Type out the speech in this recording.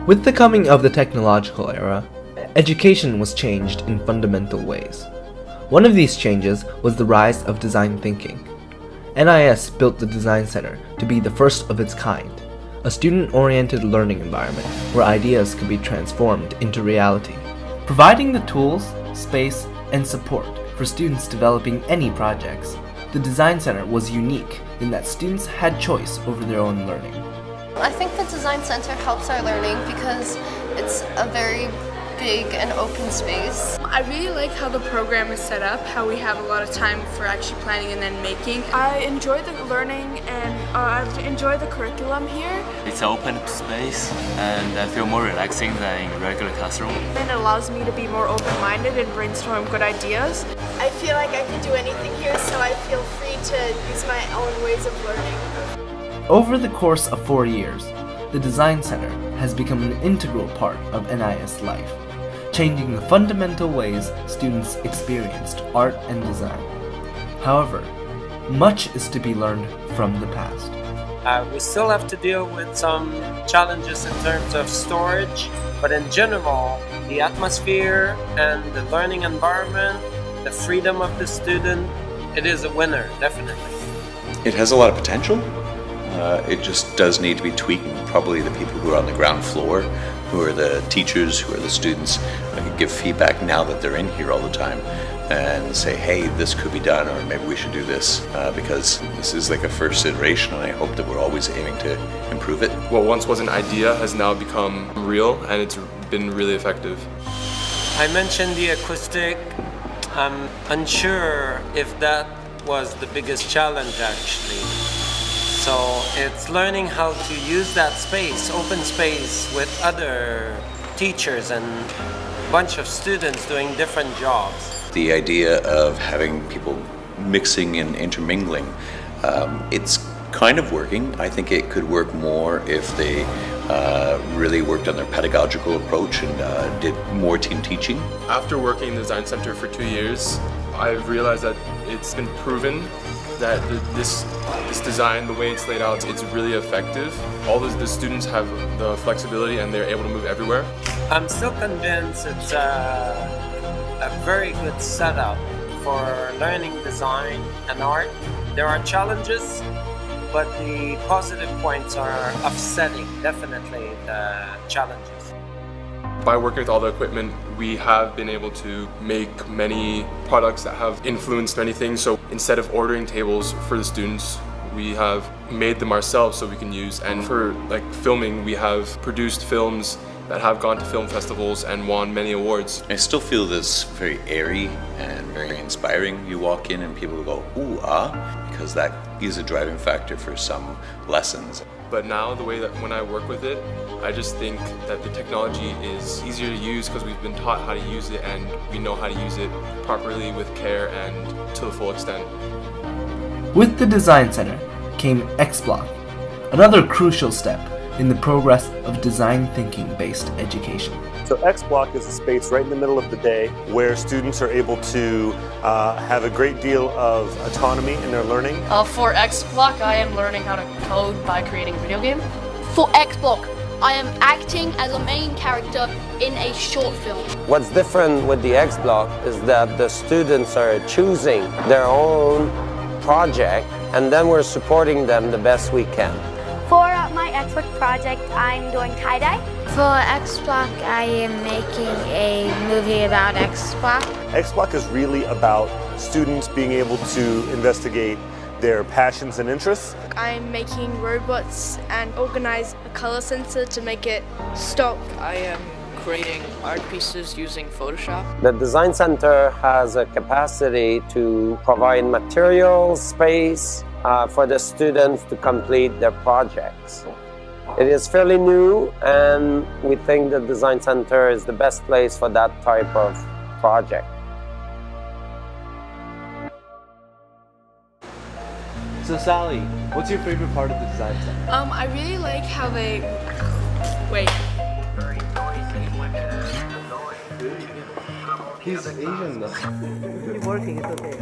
With the coming of the technological era, education was changed in fundamental ways. One of these changes was the rise of design thinking. NIS built the Design Center to be the first of its kind, a student-oriented learning environment where ideas could be transformed into reality. Providing the tools, space, and support for students developing any projects, the Design Center was unique in that students had choice over their own learning. I think the Design Center helps our learning because it's a very big and open space. I really like how the program is set up, how we have a lot of time for actually planning and then making. I enjoy the learning and I enjoy the curriculum here. It's an open space and I feel more relaxing than in a regular classroom. And it allows me to be more open-minded and brainstorm good ideas. I feel like I can do anything here, so I feel free to use my own ways of learning. Over the course of 4 years, the Design Center has become an integral part of NIS life, changing the fundamental ways students experienced art and design. However, much is to be learned from the past. We still have to deal with some challenges in terms of storage, but in general, the atmosphere and the learning environment, the freedom of the student, it is a winner, definitely. It has a lot of potential. It just does need to be tweaked. Probably the people who are on the ground floor, who are the teachers, who are the students, give feedback now that they're in here all the time and say, hey, this could be done, or maybe we should do this, because this is like a first iteration and I hope that we're always aiming to improve it. What once was an idea has now become real and it's been really effective. I mentioned the acoustic. I'm unsure if that was the biggest challenge actually. So it's learning how to use that space, open space, with other teachers and a bunch of students doing different jobs. The idea of having people mixing and intermingling, it's kind of working. I think it could work more if they really worked on their pedagogical approach and did more team teaching. After working in the Design Center for 2 years, I've realized that it's been proven that this design, the way it's laid out, it's really effective. All the students have the flexibility and they're able to move everywhere. I'm still convinced it's a very good setup for learning design and art. There are challenges, but the positive points are offsetting definitely the challenges. By working with all the equipment, we have been able to make many products that have influenced many things. So instead of ordering tables for the students, we have made them ourselves so we can use. And for like filming, we have produced films that have gone to film festivals and won many awards. I still feel this very airy and very inspiring. You walk in and people go, ooh, ah, because that is a driving factor for some lessons. But now the way that when I work with it, I just think that the technology is easier to use because we've been taught how to use it and we know how to use it properly with care and to the full extent. With the Design Center came X-Block, another crucial step in the progress of design thinking-based education. So X-Block is a space right in the middle of the day where students are able to have a great deal of autonomy in their learning. For X-Block, I am learning how to code by creating video games. For X-Block, I am acting as a main character in a short film. What's different with the X-Block is that the students are choosing their own project and then we're supporting them the best we can. For my X-Block project, I'm doing tie-dye. For X-Block, I am making a movie about X-Block. X-Block is really about students being able to investigate their passions and interests. I'm making robots and organize a color sensor to make it stop. I am creating art pieces using Photoshop. The Design Center has a capacity to provide materials, space, for the students to complete their projects. It is fairly new and we think the Design Center is the best place for that type of project. So Sally, what's your favorite part of the Design Center? I really like how they... Wait. He's Asian though. Keep working, it's okay.